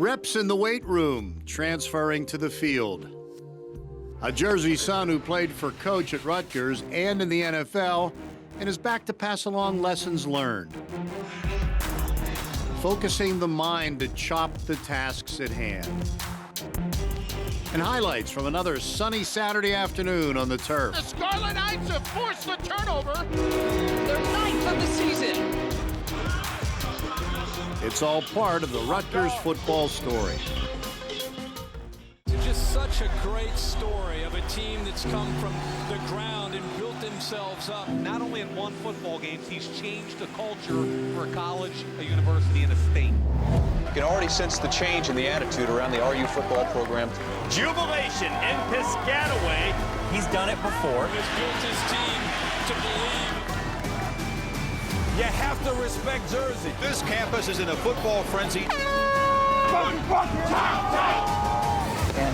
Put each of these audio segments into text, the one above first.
Reps in the weight room, transferring to the field. A Jersey son who played for Coach at Rutgers and in the NFL and is back to pass along lessons learned. Focusing the mind to chop the tasks at hand. And highlights from another sunny Saturday afternoon on the turf. The Scarlet Knights have forced the turnover. Their 9th of the season. It's all part of the Rutgers football story. Just such a great story of a team that's come from the ground and built themselves up. Not only in one football game, he's changed the culture for a college, a university, and a state. You can already sense the change in the attitude around the RU football program. Jubilation in Piscataway. He's done it before. He's built his team to believe. You have to respect Jersey. This campus is in a football frenzy. And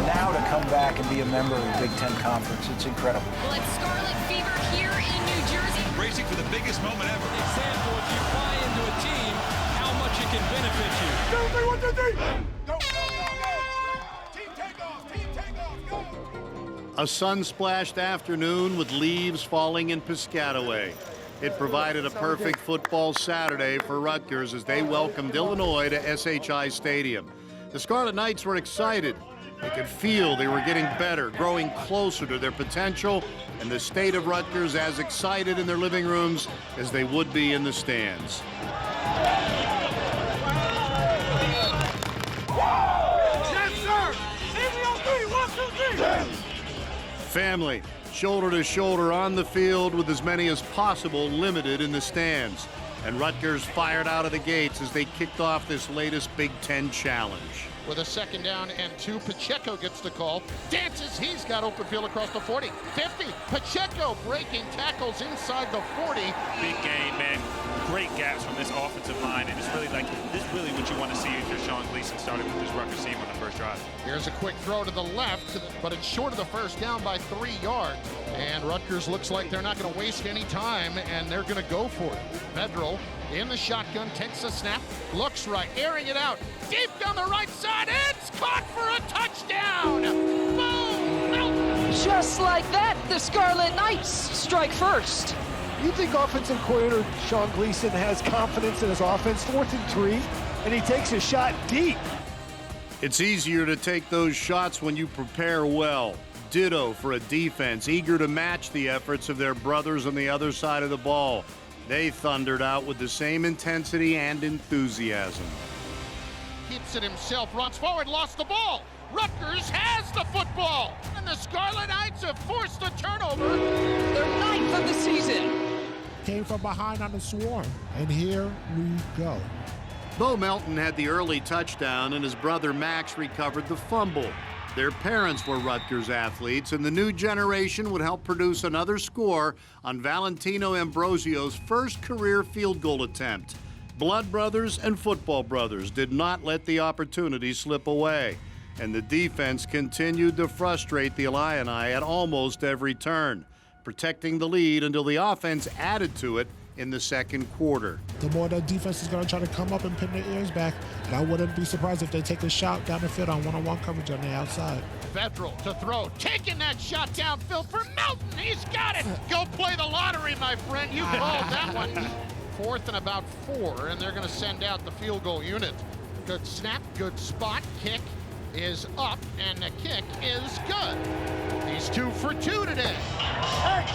now to come back and be a member of the Big Ten Conference, it's incredible. Well, it's Scarlet Fever here in New Jersey. Racing for the biggest moment ever. An example, if you buy into a team, how much it can benefit you. Team takeoff, team takeoff, go! A sun-splashed afternoon with leaves falling in Piscataway. It provided a perfect football Saturday for Rutgers as they welcomed Illinois to SHI Stadium. The Scarlet Knights were excited. They could feel they were getting better, growing closer to their potential, and the state of Rutgers as excited in their living rooms as they would be in the stands. Yes, sir! Family, shoulder to shoulder on the field with as many as possible limited in the stands. And Rutgers fired out of the gates as they kicked off this latest Big Ten challenge. With a 2nd down and 2, Pacheco gets the call. Dances, he's got open field across the 40. 50, Pacheco breaking tackles inside the 40. Big game, man. Great gaps from this offensive line, and it's really this is really what you want to see if you're Sean Gleason starting with this Rutgers team on the first drive. Here's a quick throw to the left, but it's short of the first down by 3 yards. And Rutgers looks like they're not going to waste any time, and they're going to go for it. Federal in the shotgun, takes a snap, looks right, airing it out, deep down the right side, it's caught for a touchdown! Boom! Milton! Just like that, the Scarlet Knights strike first. You think offensive coordinator Sean Gleason has confidence in his offense? 4th and 3, and he takes a shot deep. It's easier to take those shots when you prepare well. Ditto for a defense eager to match the efforts of their brothers on the other side of the ball. They thundered out with the same intensity and enthusiasm. Keeps it himself, runs forward, lost the ball. Rutgers has the football, and the Scarlet Knights have forced the turnover. Their 9th of the season. Came from behind on the swarm, and here we go. Bo Melton had the early touchdown, and his brother Max recovered the fumble. Their parents were Rutgers athletes, and the new generation would help produce another score on Valentino Ambrosio's first career field goal attempt. Blood brothers and football brothers did not let the opportunity slip away, and the defense continued to frustrate the Illini at almost every turn, protecting the lead until the offense added to it in the 2nd quarter. The more that defense is going to try to come up and pin their ears back, and I wouldn't be surprised if they take a shot down the field on one-on-one coverage on the outside. Federal to throw, taking that shot downfield for Melton. He's got it. Go play the lottery, my friend. You called that one. 4th and about 4, and they're going to send out the field goal unit. Good snap, good spot. Kick is up, and the kick is good. He's 2 for 2 today. Hey,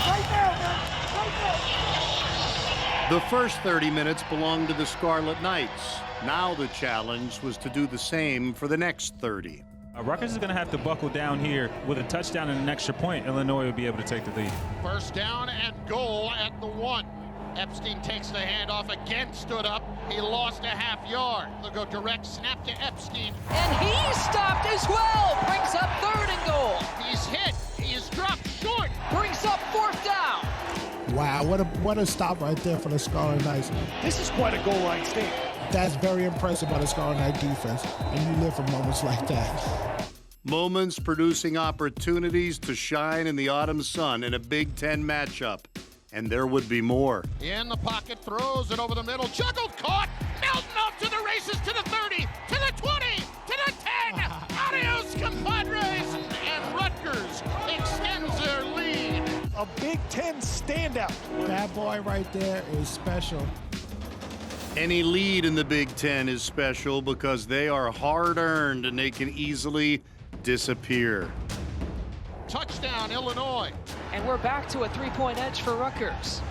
right there, man. Right there. The first 30 minutes belonged to the Scarlet Knights. Now the challenge was to do the same for the next 30. Rutgers is going to have to buckle down here. With a touchdown and an extra point, Illinois will be able to take the lead. First down and goal at the 1. Epstein takes the handoff, again stood up. He lost a half yard. They'll go direct snap to Epstein. And he's stopped as well. Brings up 3rd and goal. He's hit. He is dropped short. Brings up 4th down. Wow, what a stop right there for the Scarlet Knights. This is quite a goal line stand. That's very impressive by the Scarlet Knight defense, and you live for moments like that. Moments producing opportunities to shine in the autumn sun in a Big Ten matchup. And there would be more. In the pocket, throws it over the middle, juggled, caught. Melton off to the races to the 30, to the 20, to the 10. Adios, compadres. And Rutgers extends their lead. A Big Ten standout. That boy right there is special. Any lead in the Big Ten is special because they are hard-earned and they can easily disappear. Touchdown, Illinois. And we're back to a 3-point edge for Rutgers.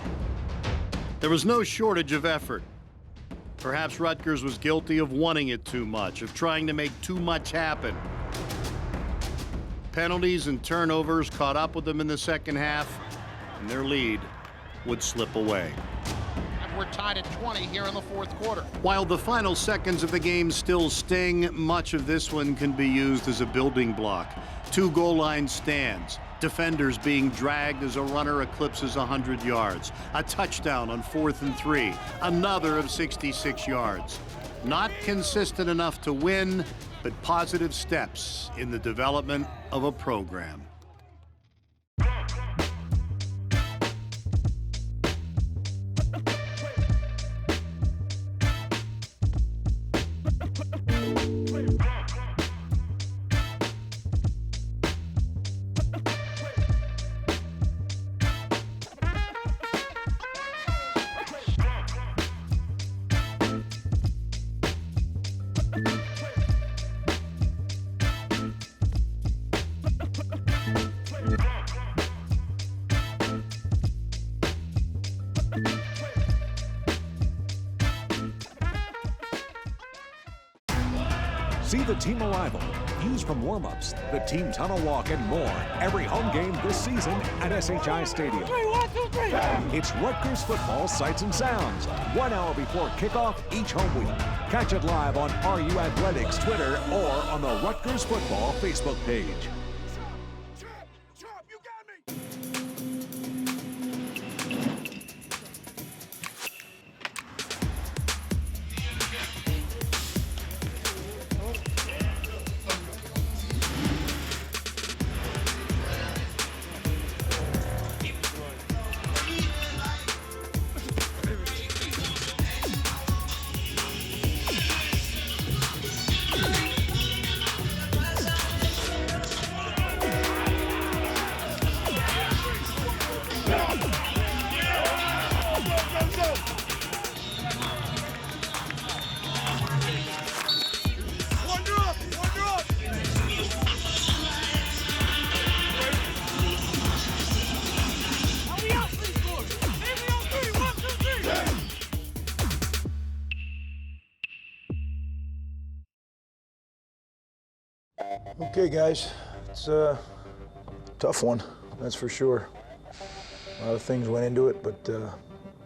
There was no shortage of effort. Perhaps Rutgers was guilty of wanting it too much, of trying to make too much happen. Penalties and turnovers caught up with them in the second half, and their lead would slip away. And we're tied at 20 here in the fourth quarter. While the final seconds of the game still sting, much of this one can be used as a building block. 2 goal line stands, defenders being dragged as a runner eclipses 100 yards, a touchdown on 4th and 3, another of 66 yards. Not consistent enough to win, but positive steps in the development of a program. See the team arrival, views from warm-ups, the team tunnel walk, and more every home game this season at SHI Stadium. 3, 1, 2, 3. It's Rutgers football sights and sounds, 1 hour before kickoff each home week. Catch it live on RU Athletics Twitter or on the Rutgers football Facebook page. Okay, guys, it's a tough one, that's for sure. A lot of things went into it, but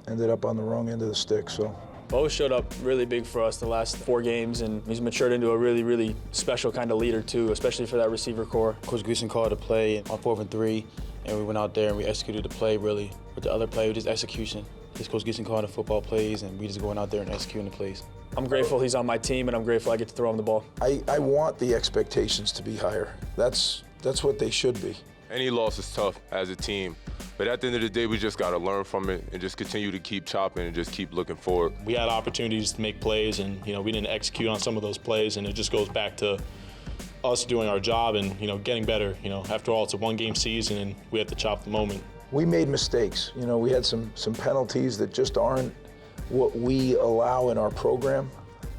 ended up on the wrong end of the stick, so. Bo showed up really big for us the last 4 games, and he's matured into a really, really special kind of leader, too, especially for that receiver core. Coach Gleason called a play on 4th and 3, and we went out there and we executed the play, really. With the other play, just execution. Just Coach Gleason called the football plays, and we just going out there and executing the plays. I'm grateful he's on my team, and I'm grateful I get to throw him the ball. I want the expectations to be higher. That's what they should be. Any loss is tough as a team, but at the end of the day, we just got to learn from it and just continue to keep chopping and just keep looking forward. We had opportunities to make plays, and we didn't execute on some of those plays, and it just goes back to us doing our job and getting better. After all, it's a 1-game season, and we have to chop the moment. We made mistakes. We had some penalties that just aren't what we allow in our program.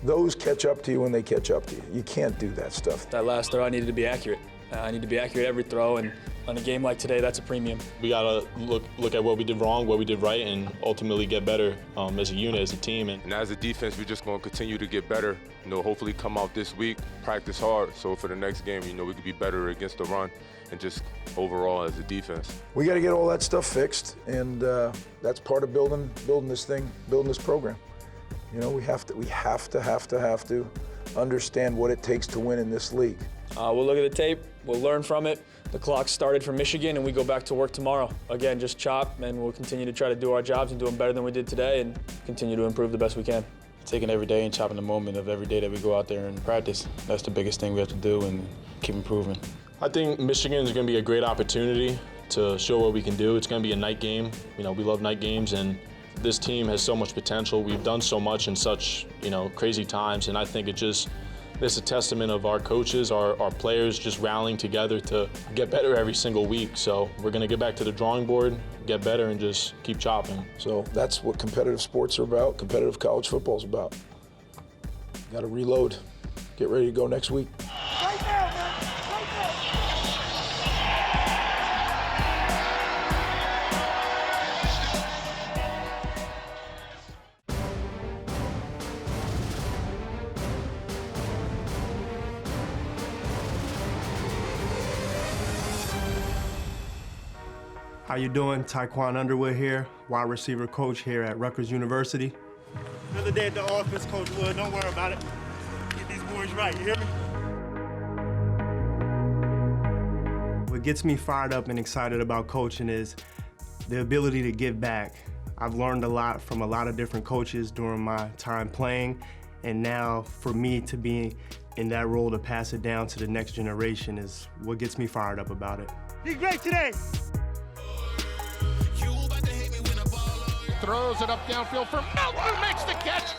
Those catch up to you when they catch up to you. You can't do that stuff. That last throw, I needed to be accurate. I need to be accurate every throw, and on a game like today, that's a premium. We gotta look at what we did wrong, what we did right, and ultimately get better as a unit, as a team. And as a defense, we're just going to continue to get better. Hopefully come out this week, practice hard, so for the next game, we could be better against the run and just overall as a defense. We got to get all that stuff fixed, and that's part of building this thing, building this program. We have to understand what it takes to win in this league. We'll look at the tape, we'll learn from it. The clock started for Michigan, and we go back to work tomorrow. Again, just chop, and we'll continue to try to do our jobs and do them better than we did today and continue to improve the best we can. Taking every day and chopping the moment of every day that we go out there and practice. That's the biggest thing we have to do and keep improving. I think Michigan is going to be a great opportunity to show what we can do. It's going to be a night game. We love night games, and this team has so much potential. We've done so much in such, crazy times, and I think it just It's a testament of our coaches, our players just rallying together to get better every single week. So we're going to get back to the drawing board, get better, and just keep chopping. So that's what competitive sports are about, competitive college football is about. Got to reload, get ready to go next week. Right now, man. Right now. How you doing? Coach Underwood here, wide receiver coach here at Rutgers University. Another day at the office, Coach Wood. Don't worry about it. Get these boys right, you hear me? What gets me fired up and excited about coaching is the ability to give back. I've learned a lot from a lot of different coaches during my time playing, and now for me to be in that role to pass it down to the next generation is what gets me fired up about it. Be great today. Throws it up downfield for Melton, who makes the catch.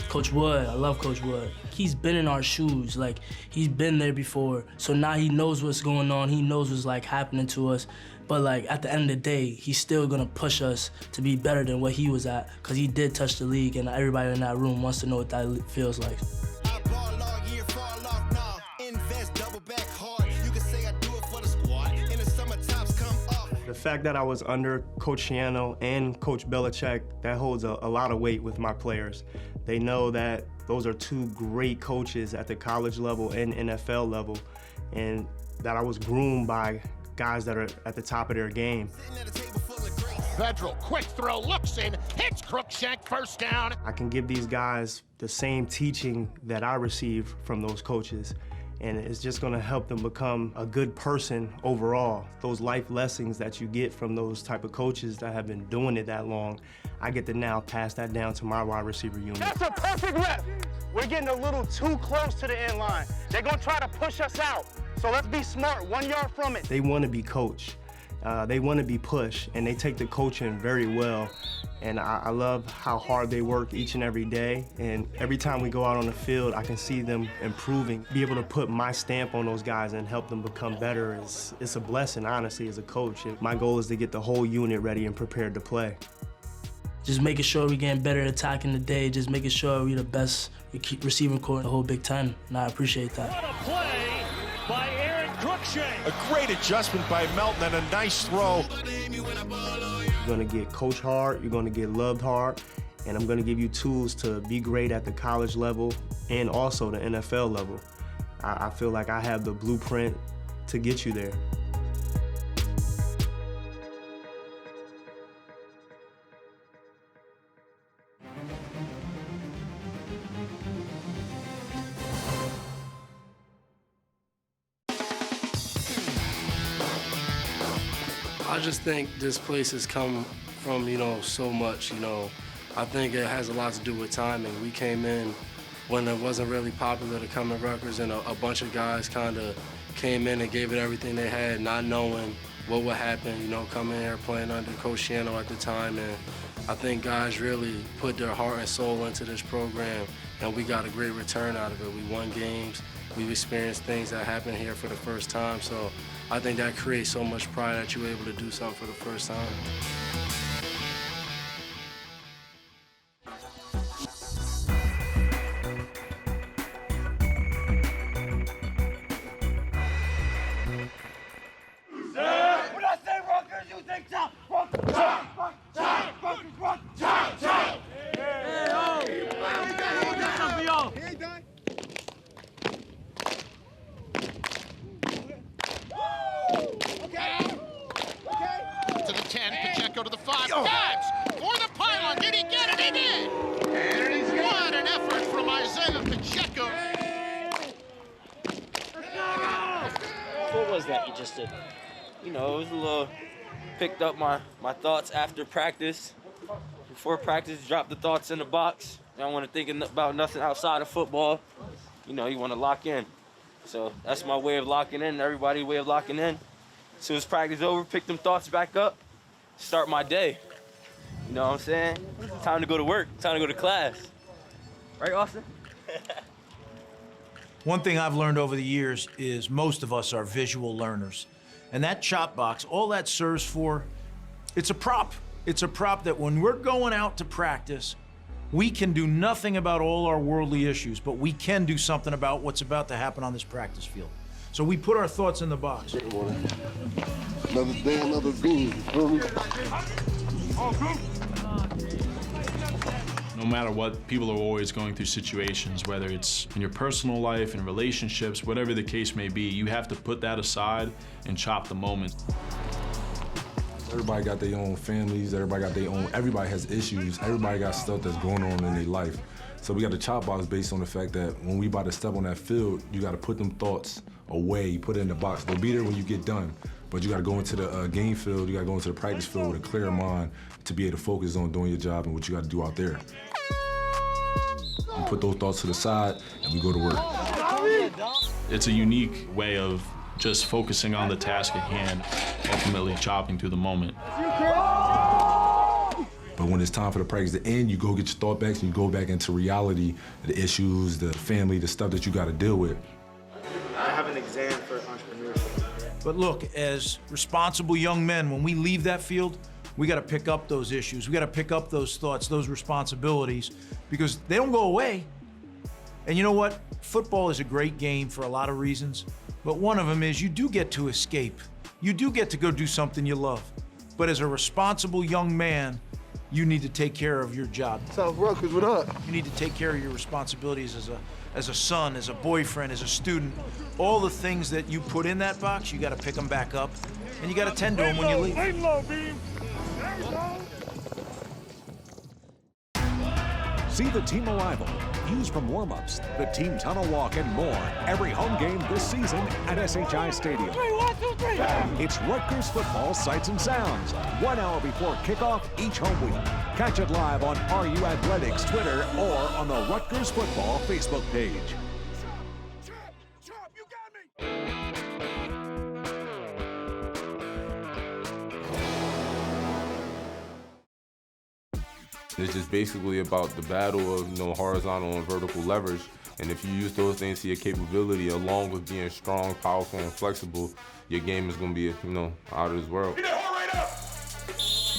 Coach Wood, I love Coach Wood. He's been in our shoes, like he's been there before. So now he knows what's going on. He knows what's like happening to us. But like at the end of the day, he's still gonna push us to be better than what he was at, because he did touch the league, and everybody in that room wants to know what that feels like. The fact that I was under Coach Shiano and Coach Belichick, that holds a lot of weight with my players. They know that those are two great coaches at the college level and NFL level, and that I was groomed by guys that are at the top of their game. Vedral, quick throw, looks in, hits Crookshank, first down. I can give these guys the same teaching that I received from those coaches, and it's just gonna help them become a good person overall. Those life lessons that you get from those type of coaches that have been doing it that long, I get to now pass that down to my wide receiver unit. That's a perfect rep. We're getting a little too close to the end line. They're gonna try to push us out. So let's be smart, 1 yard from it. They wanna be coached. They want to be pushed, and they take the coaching very well. And I love how hard they work each and every day. And every time we go out on the field, I can see them improving. Be able to put my stamp on those guys and help them become better it's a blessing, honestly, as a coach. And my goal is to get the whole unit ready and prepared to play. Just making sure we're getting better at attacking the day, just making sure we're the best receiving corps in the whole Big Ten, and I appreciate that. What a play by Aaron Crookshank. A great adjustment by Melton and a nice throw. You're gonna get coached hard, you're gonna get loved hard, and I'm gonna give you tools to be great at the college level and also the NFL level. I feel like I have the blueprint to get you there. I just think this place has come from, so much, I think it has a lot to do with timing. We came in when it wasn't really popular to come to Rutgers, and a bunch of guys kind of came in and gave it everything they had, not knowing what would happen, coming here playing under Coach Shiano at the time. And I think guys really put their heart and soul into this program, and we got a great return out of it. We won games. We've experienced things that happened here for the first time. So I think that creates so much pride that you're able to do something for the first time. When I say Rutgers, you think top. Rutgers, To the 10, Pacheco to the 5, dives for the pylon. Did he get it? He did! What an effort from Isaiah Pacheco. What was that you just did? It was a little, picked up my thoughts after practice. Before practice, dropped the thoughts in the box. I don't want to think about nothing outside of football. You want to lock in. So that's my way of locking in, everybody's way of locking in. As soon as practice over, pick them thoughts back up, start my day. You know what I'm saying? Time to go to work, time to go to class. Right, Austin? One thing I've learned over the years is most of us are visual learners. And that chop box, all that serves for, it's a prop. It's a prop that when we're going out to practice, we can do nothing about all our worldly issues, but we can do something about what's about to happen on this practice field. So we put our thoughts in the box. Another day, another bean. No matter what, people are always going through situations, whether it's in your personal life, in relationships, whatever the case may be, you have to put that aside and chop the moment. Everybody got their own families, everybody has issues, everybody got stuff that's going on in their life. So we got the chop box based on the fact that when we about to step on that field, you got to put them thoughts away, put it in the box. They'll be there when you get done, but you got to go into the game field, you got to go into the practice field with a clear mind to be able to focus on doing your job and what you got to do out there. You put those thoughts to the side and we go to work. It's a unique way of just focusing on the task at hand, ultimately chopping through the moment. But when it's time for the practice to end, you go get your thought backs and you go back into reality, the issues, the family, the stuff that you got to deal with. I have an exam for entrepreneurship. But look, as responsible young men, when we leave that field, we got to pick up those issues. We got to pick up those thoughts, those responsibilities, because they don't go away. And you know what? Football is a great game for a lot of reasons, but one of them is you do get to escape. You do get to go do something you love. But as a responsible young man, you need to take care of your job. South Rutgers, what up? You need to take care of your responsibilities as a son, as a boyfriend, as a student. All the things that you put in that box, you got to pick them back up, and you got to tend to them when you leave. Lay low, Beam. There you go. See the team arrival, views from warm-ups, the team tunnel walk, and more every home game this season at SHI Stadium. 3, 1, 2, 3. It's Rutgers Football Sights and Sounds, 1 hour before kickoff each home week. Catch it live on RU Athletics Twitter or on the Rutgers Football Facebook page. It's just basically about the battle of, horizontal and vertical leverage. And if you use those things to your capability, along with being strong, powerful, and flexible, your game is going to be, out of this world.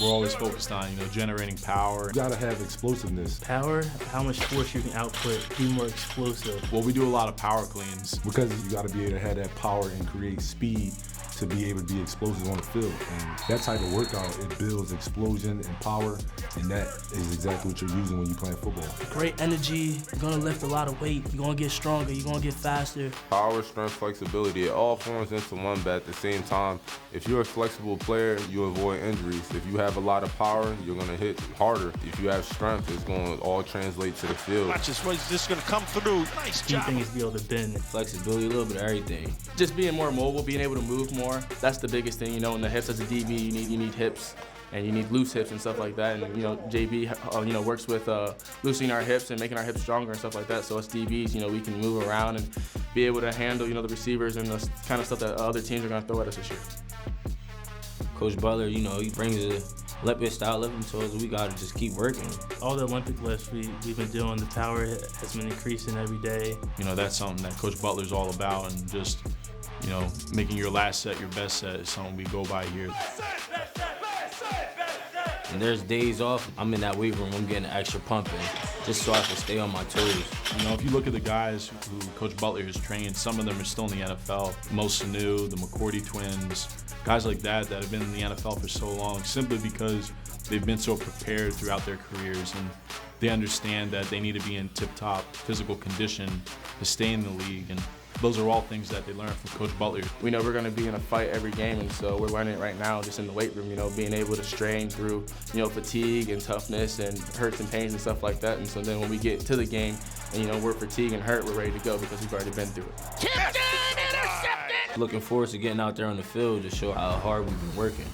We're always focused on, generating power. You got to have explosiveness. Power, how much force you can output, be more explosive. Well, we do a lot of power cleans. Because you got to be able to have that power and create speed to be able to be explosive on the field. And that type of workout, it builds explosion and power, and that is exactly what you're using when you're playing football. Great energy, you're gonna lift a lot of weight, you're gonna get stronger, you're gonna get faster. Power, strength, flexibility, it all forms into one, but at the same time, if you're a flexible player, you avoid injuries. If you have a lot of power, you're gonna hit harder. If you have strength, it's gonna all translate to the field. Watch this, what's just gonna come through. Nice job. Key thing is to be able to bend. Flexibility, a little bit of everything. Just being more mobile, being able to move more. That's the biggest thing, in the hips as a DB, you need hips. And you need loose hips and stuff like that. And JB, works with loosening our hips and making our hips stronger and stuff like that. So us DBs, we can move around and be able to handle, the receivers and the kind of stuff that other teams are going to throw at us this year. Coach Butler, he brings a Olympic style living to us. We got to just keep working. All the Olympic lifts we've been doing, the power has been increasing every day. That's something that Coach Butler's all about, and just, making your last set your best set is something we go by here. And there's days off, I'm in that weight room, I'm getting extra pumping, just so I can stay on my toes. If you look at the guys who Coach Butler has trained, some of them are still in the NFL. Mo Sanu, the McCourty twins, guys like that have been in the NFL for so long, simply because they've been so prepared throughout their careers, and they understand that they need to be in tip-top physical condition to stay in the league. And those are all things that they learn from Coach Butler. We know we're going to be in a fight every game, and so we're learning it right now just in the weight room, being able to strain through, fatigue and toughness and hurts and pains and stuff like that. And so then when we get to the game and, we're fatigued and hurt, we're ready to go because we've already been through it. Tipped in, intercepted! Looking forward to getting out there on the field to show how hard we've been working.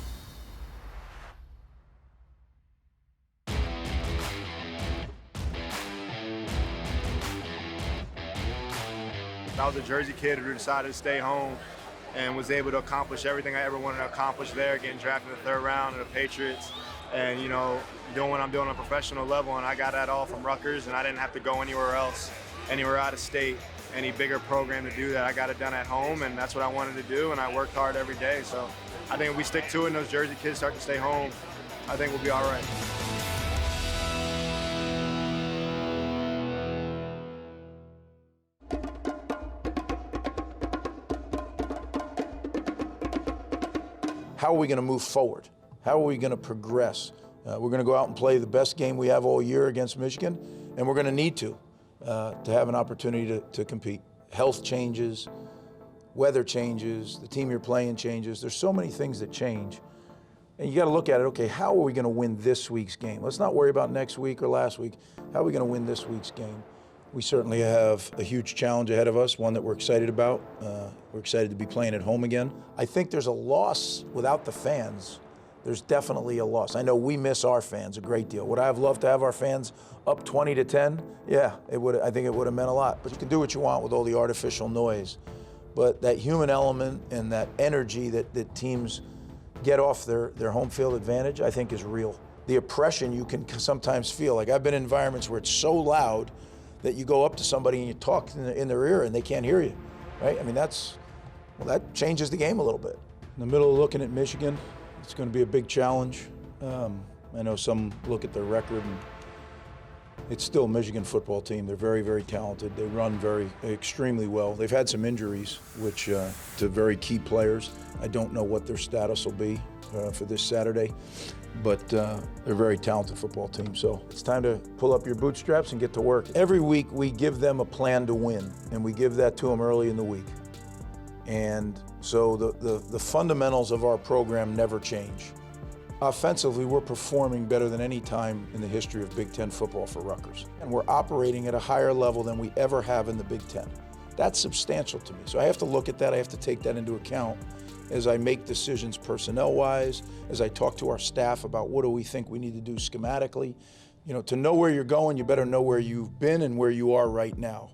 I was a Jersey kid who decided to stay home and was able to accomplish everything I ever wanted to accomplish there, getting drafted in the 3rd round of the Patriots and, doing what I'm doing on a professional level. And I got that all from Rutgers, and I didn't have to go anywhere else, anywhere out of state. any bigger program to do that. I got it done at home, and that's what I wanted to do, and I worked hard every day. So I think if we stick to it and those Jersey kids start to stay home, I think we'll be all right. How are we going to move forward? How are we going to progress? We're going to go out and play the best game we have all year against Michigan, and we're going to need to have an opportunity to compete. Health changes, weather changes, the team you're playing changes. There's so many things that change. And you got to look at it, okay, how are we going to win this week's game? Let's not worry about next week or last week. How are we going to win this week's game? We certainly have a huge challenge ahead of us, one that we're excited about. We're excited to be playing at home again. I think there's a loss without the fans. There's definitely a loss. I know we miss our fans a great deal. Would I have loved to have our fans up 20-10? Yeah, it would. I think it would have meant a lot. But you can do what you want with all the artificial noise. But that human element and that energy that teams get off their home field advantage, I think is real. The oppression you can sometimes feel. Like I've been in environments where it's so loud that you go up to somebody and you talk in their ear and they can't hear you, right? I mean, that changes the game a little bit. In the middle of looking at Michigan, it's going to be a big challenge. I know some look at their record, and it's still a Michigan football team. They're very, very talented. They run extremely well. They've had some injuries, which to very key players. I don't know what their status will be for this Saturday, but they're a very talented football team. So it's time to pull up your bootstraps and get to work. Every week we give them a plan to win, and we give that to them early in the week. And so the fundamentals of our program never change. Offensively, we're performing better than any time in the history of Big Ten football for Rutgers. And we're operating at a higher level than we ever have in the Big Ten. That's substantial to me. So I have to look at that, I have to take that into account as I make decisions personnel-wise, as I talk to our staff about what do we think we need to do schematically. You know, to know where you're going, you better know where you've been and where you are right now.